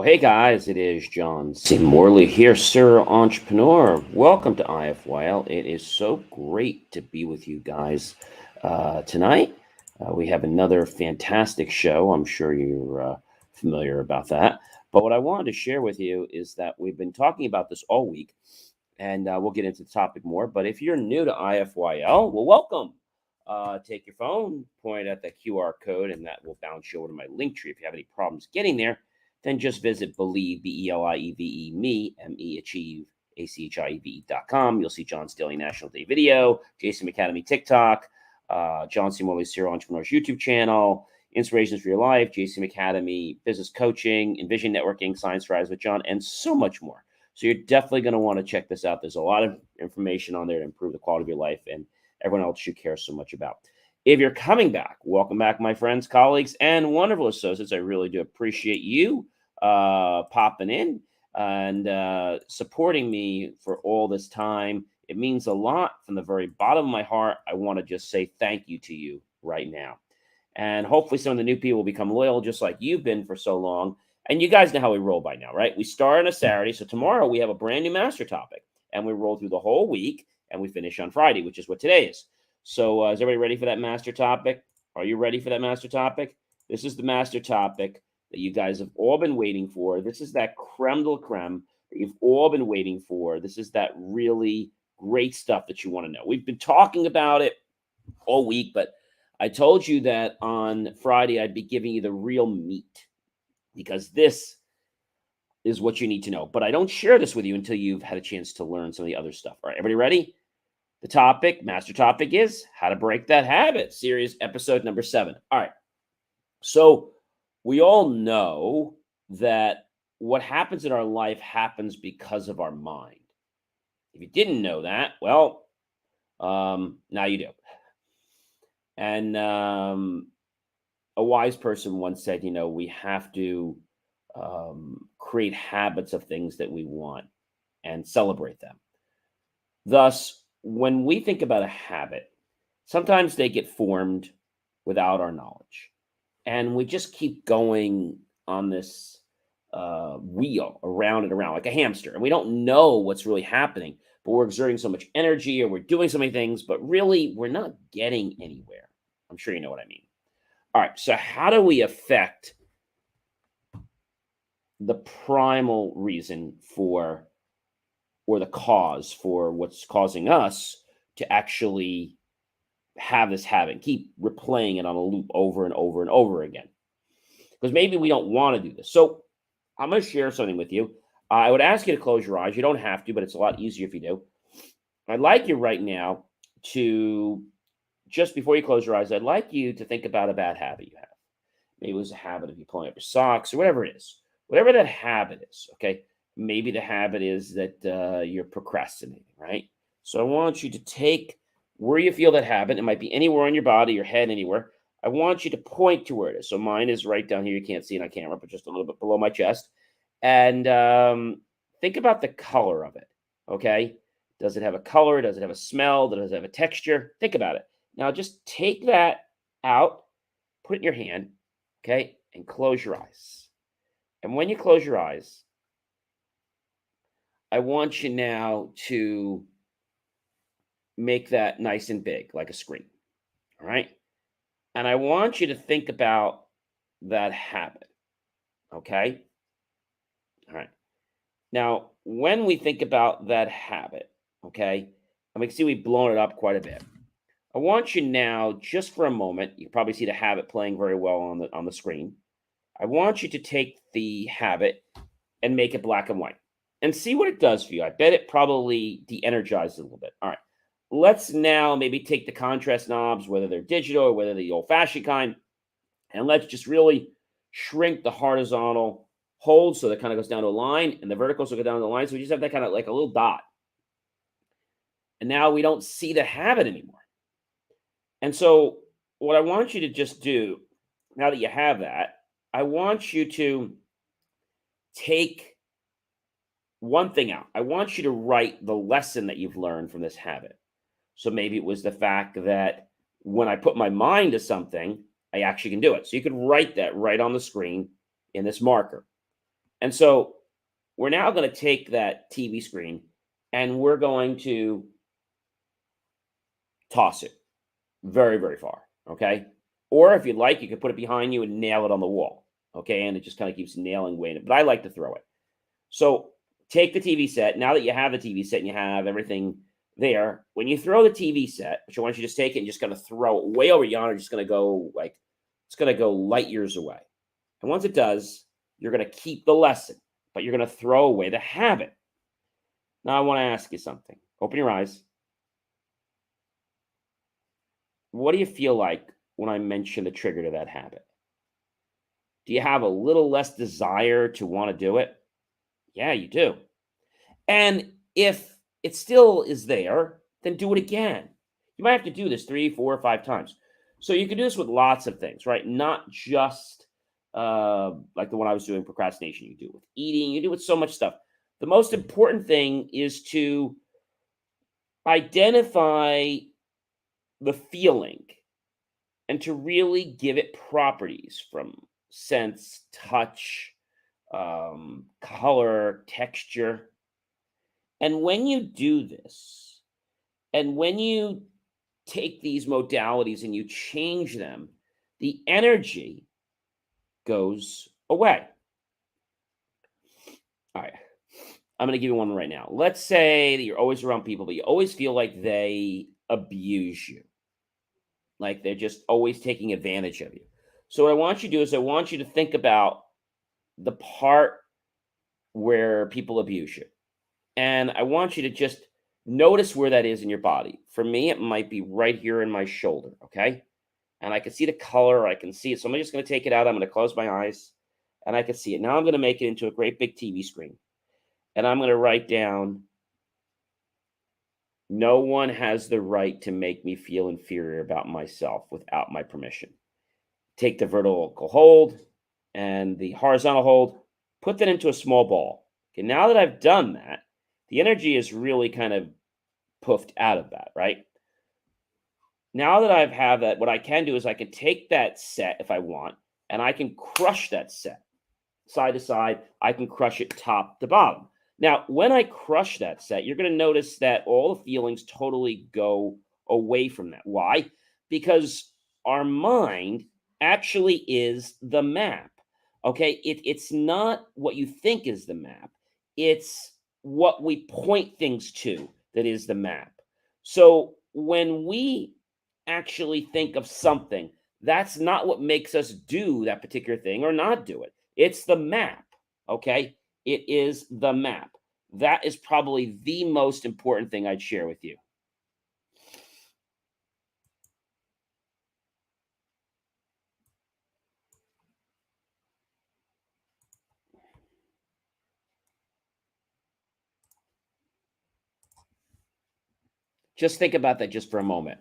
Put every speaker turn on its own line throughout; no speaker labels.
Hey guys, it is John C. Morley here, Sir Entrepreneur. Welcome to IFYL. It is so great to be with you guys tonight. We have another fantastic show. I'm sure you're familiar about that. But what I wanted to share with you is that we've been talking about this all week, and we'll get into the topic more. But if you're new to IFYL, well, welcome. Take your phone, point at the QR code, and that will bounce you over to my link tree. If you have any problems getting there, then just visit Believe, Believe, me, Achieve, ACHIEVE.com. You'll see John's Daily National Day video, Jason Academy TikTok, John C. Morley Serial Entrepreneur's YouTube channel, Inspirations for Your Life, JCM Academy, Business Coaching, Envision Networking, Science Rise with John, and so much more. So you're definitely going to want to check this out. There's a lot of information on there to improve the quality of your life and everyone else you care so much about. If you're coming back, welcome back, my friends, colleagues, and wonderful associates. I really do appreciate you popping in and supporting me for all this time. It means a lot from the very bottom of my heart. I want to just say thank you to you right now. And hopefully some of the new people will become loyal just like you've been for so long. And you guys know how we roll by now, right? We start on a Saturday. So tomorrow we have a brand new master topic. And we roll through the whole week. And we finish on Friday, which is what today is. So is everybody ready for that master topic? Are you ready for that master topic? This is the master topic that you guys have all been waiting for. This is that creme de la creme that you've all been waiting for. This is that really great stuff that you want to know. We've been talking about it all week, but I told you that on Friday I'd be giving you the real meat because this is what you need to know. But I don't share this with you until you've had a chance to learn some of the other stuff. All right, everybody ready? The topic, master topic is how to break that habit, series episode number 7. All right. So we all know that what happens in our life happens because of our mind. If you didn't know that, well, now you do. And a wise person once said, we have to create habits of things that we want and celebrate them. Thus, when we think about a habit, sometimes they get formed without our knowledge. And we just keep going on this wheel around and around like a hamster. And we don't know what's really happening, but we're exerting so much energy or we're doing so many things, but really we're not getting anywhere. I'm sure you know what I mean. All right. So how do we affect the primal reason for or the cause for what's causing us to actually have this habit, keep replaying it on a loop over and over and over again? Because maybe we don't want to do this. So I'm going to share something with you. I would ask you to close your eyes. You don't have to, but it's a lot easier if you do. I'd like you right now to, just before you close your eyes, I'd like you to think about a bad habit you have. Maybe it was a habit of you pulling up your socks or whatever it is. Whatever that habit is, okay? Maybe the habit is that you're procrastinating, right? So I want you to take where you feel that habit. It might be anywhere on your body, your head, anywhere. I want you to point to where it is. So mine is right down here. You can't see it on camera, but just a little bit below my chest. And think about the color of it, okay? Does it have a color? Does it have a smell? Does it have a texture? Think about it. Now just take that out, put it in your hand, okay? And close your eyes. And when you close your eyes, I want you now to make that nice and big, like a screen. All right. And I want you to think about that habit. Okay. All right. Now, when we think about that habit, okay, I mean, see, we've blown it up quite a bit. I want you now, just for a moment, you can probably see the habit playing very well on the screen. I want you to take the habit and make it black and white and see what it does for you. I bet it probably de-energizes a little bit. All right. Let's now maybe take the contrast knobs, whether they're digital or whether they're the old-fashioned kind, and let's just really shrink the horizontal hold so that kind of goes down to a line, and the verticals will go down to the line. So we just have that kind of like a little dot. And now we don't see the habit anymore. And so what I want you to just do, now that you have that, I want you to take one thing out. I want you to write the lesson that you've learned from this habit. So maybe it was the fact that when I put my mind to something, I actually can do it. So you could write that right on the screen in this marker. And so we're now going to take that TV screen and we're going to toss it very, very far. Okay. Or if you'd like, you could put it behind you and nail it on the wall. Okay. And it just kind of keeps nailing away in it. But I like to throw it. So take the TV set. Now that you have the TV set and you have everything there, when you throw the TV set, which I want you to just take it and just kind of throw it way over yonder, just going to go like, it's going to go light years away. And once it does, you're going to keep the lesson, but you're going to throw away the habit. Now I want to ask you something. Open your eyes. What do you feel like when I mention the trigger to that habit? Do you have a little less desire to want to do it? Yeah, you do. And if it still is there, then do it again. You might have to do this 3, 4, 5 times. So you can do this with lots of things, right? Not just like the one I was doing, procrastination. You do it with eating. You do it with so much stuff. The most important thing is to identify the feeling and to really give it properties from sense, touch, color, texture. And when you do this, and when you take these modalities and you change them, the energy goes away. All right. I'm going to give you one right now. Let's say that you're always around people, but you always feel like they abuse you. Like they're just always taking advantage of you. So what I want you to do is I want you to think about the part where people abuse you. And I want you to just notice where that is in your body. For me, it might be right here in my shoulder, okay? And I can see the color, I can see it. So I'm just going to take it out. I'm going to close my eyes and I can see it. Now I'm going to make it into a great big TV screen. And I'm going to write down, no one has the right to make me feel inferior about myself without my permission. Take the vertical hold and the horizontal hold, put that into a small ball. Okay, now that I've done that, the energy is really kind of puffed out of that, right? Now that I've have that, what I can do is I can take that set if I want, and I can crush that set side to side. I can crush it top to bottom. Now, when I crush that set, you're going to notice that all the feelings totally go away from that. Why? Because our mind actually is the map. Okay, it's not what you think is the map. It's what we point things to that is the map. So when we actually think of something, that's not what makes us do that particular thing or not do it. It's the map. Okay, it is the map. That is probably the most important thing I'd share with you. Just think about that just for a moment.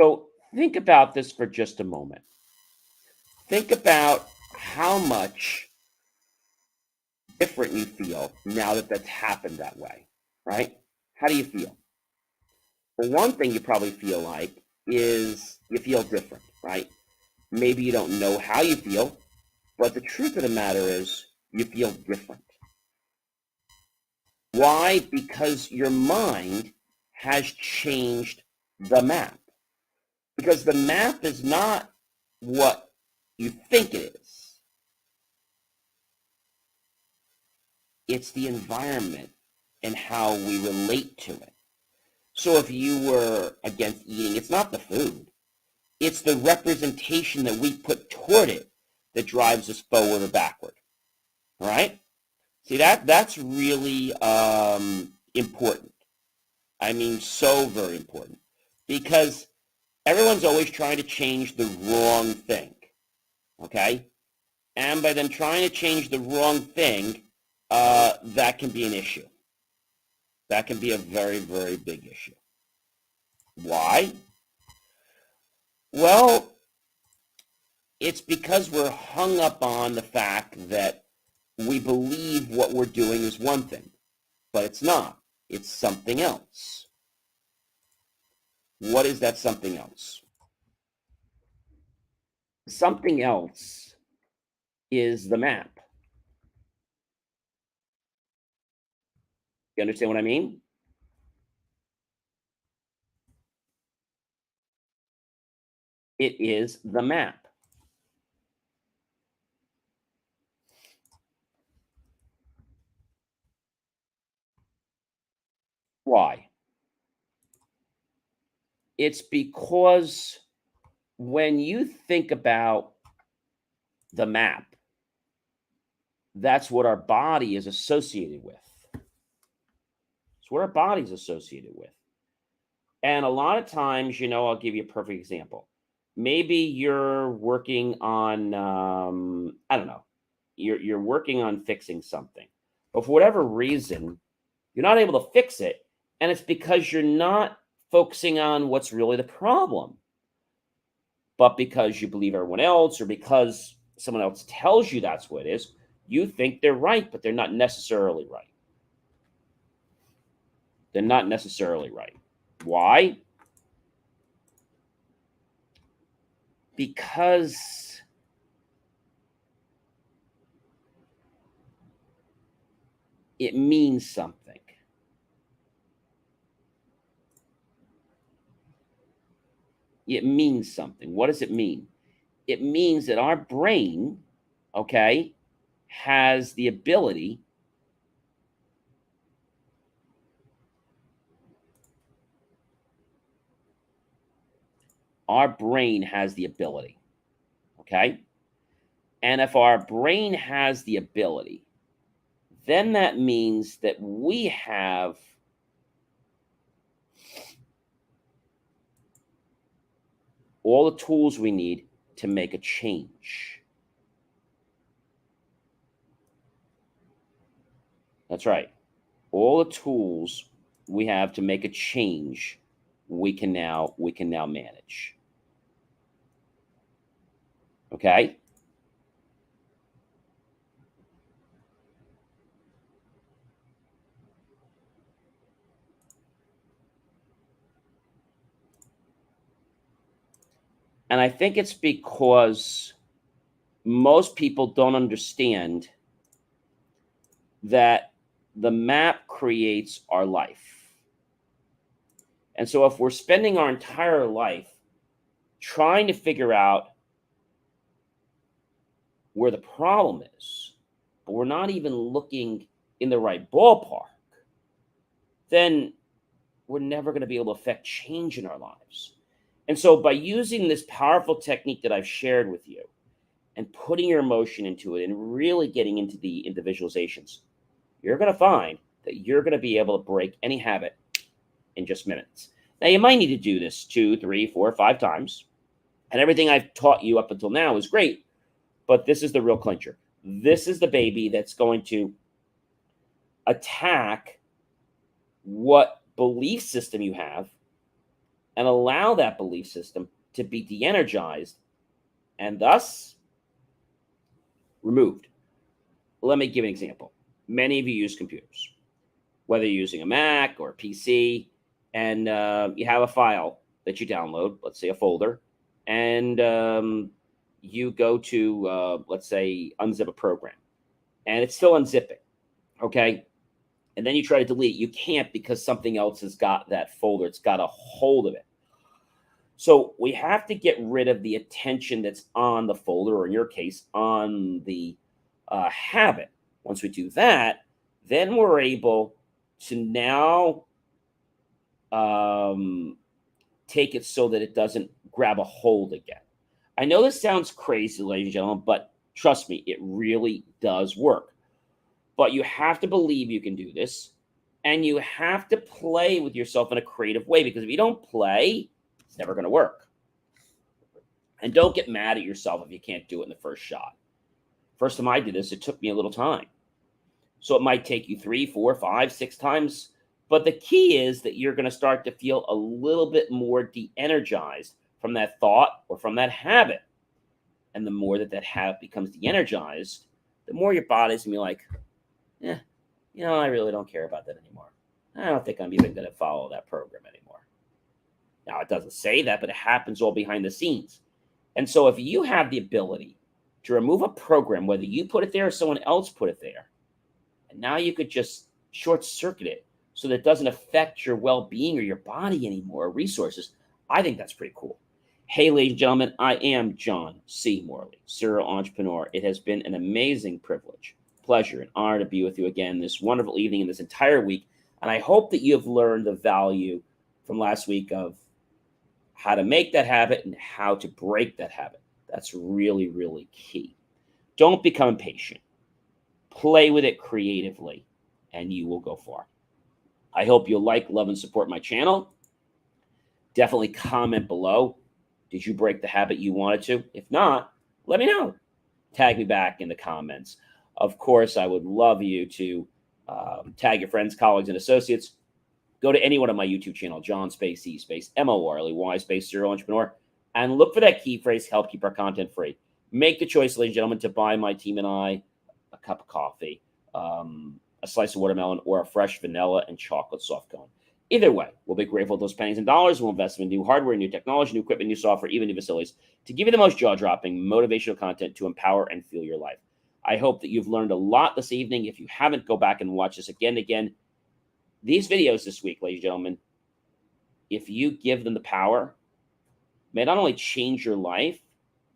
So think about this for just a moment. Think about how much different you feel now that that's happened that way, right? How do you feel? Well, one thing you probably feel like is you feel different, right? Maybe you don't know how you feel, but the truth of the matter is you feel different. Why? Because your mind has changed the map. Because the map is not what you think it is. It's the environment and how we relate to it. So if you were against eating, it's not the food. It's the representation that we put toward it that drives us forward or backward. All right? See, that's really important. I mean, so very important. Because Everyone's always trying to change the wrong thing, okay? And by them trying to change the wrong thing, that can be an issue. That can be a very, very big issue. Why? Well, it's because we're hung up on the fact that we believe what we're doing is one thing, but it's not. It's something else. What is that something else? Something else is the map. You understand what I mean? It is the map. Why? It's because when you think about the map, that's what our body is associated with. It's what our body is associated with. And a lot of times, I'll give you a perfect example. Maybe you're working on, I don't know, you're working on fixing something, but for whatever reason, you're not able to fix it, and it's because you're not focusing on what's really the problem, but because you believe everyone else, or because someone else tells you that's what it is, you think they're right, but they're not necessarily right. They're not necessarily right. Why? Because it means something. It means something. What does it mean? It means that our brain, okay, has the ability okay? And if our brain has the ability, then that means that we have all the tools we need to make a change. That's right. All the tools we have to make a change, we can now manage. Okay? And I think it's because most people don't understand that the map creates our life. And so if we're spending our entire life trying to figure out where the problem is, but we're not even looking in the right ballpark, then we're never going to be able to affect change in our lives. And so by using this powerful technique that I've shared with you and putting your emotion into it and really getting into the visualizations, you're going to find that you're going to be able to break any habit in just minutes. Now, you might need to do this 2, 3, 4, 5 times. And everything I've taught you up until now is great, but this is the real clincher. This is the baby that's going to attack what belief system you have and allow that belief system to be de-energized and thus removed. Let me give an example. Many of you use computers, whether you're using a Mac or a PC, and you have a file that you download, let's say a folder, and you go to, let's say, unzip a program, and it's still unzipping, okay? And then you try to delete it. You can't because something else has got that folder. It's got a hold of it. So we have to get rid of the attention that's on the folder, or in your case, on the habit. Once we do that, then we're able to now take it so that it doesn't grab a hold again. I know this sounds crazy, ladies and gentlemen, but trust me, it really does work. But you have to believe you can do this, and you have to play with yourself in a creative way, because if you don't play, it's never going to work. And don't get mad at yourself if you can't do it in the first shot. First time I did this, it took me a little time. So it might take you 3, 4, 5, 6 times. But the key is that you're going to start to feel a little bit more de-energized from that thought or from that habit. And the more that habit becomes de-energized, the more your body's going to be like, I really don't care about that anymore. I don't think I'm even going to follow that program anymore. Now, it doesn't say that, but it happens all behind the scenes. And so if you have the ability to remove a program, whether you put it there or someone else put it there, and now you could just short circuit it so that it doesn't affect your well-being or your body anymore, or resources, I think that's pretty cool. Hey, ladies and gentlemen, I am John C. Morley, serial entrepreneur. It has been an amazing privilege, pleasure, and honor to be with you again this wonderful evening and this entire week. And I hope that you have learned the value from last week of how to make that habit and how to break that habit. That's really, really key. Don't become impatient. Play with it creatively, and you will go far. I hope you'll like, love, and support my channel. Definitely comment below. Did you break the habit you wanted to? If not, let me know. Tag me back in the comments. Of course, I would love you to tag your friends, colleagues, and associates. Go to any one of my YouTube channel, John space E space MORLEY space serial entrepreneur, and look for that key phrase, help keep our content free. Make the choice, ladies and gentlemen, to buy my team and I a cup of coffee, a slice of watermelon, or a fresh vanilla and chocolate soft cone. Either way, we'll be grateful for those pennies and dollars. We'll invest in new hardware, new technology, new equipment, new software, even new facilities to give you the most jaw-dropping, motivational content to empower and fuel your life. I hope that you've learned a lot this evening. If you haven't, go back and watch this again and again. These videos this week, ladies and gentlemen, if you give them the power, may not only change your life,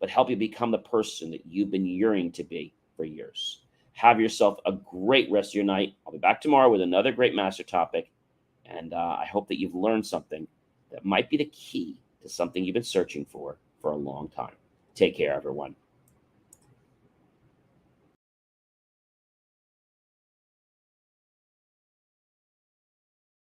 but help you become the person that you've been yearning to be for years. Have yourself a great rest of your night. I'll be back tomorrow with another great master topic. And I hope that you've learned something that might be the key to something you've been searching for a long time. Take care, everyone.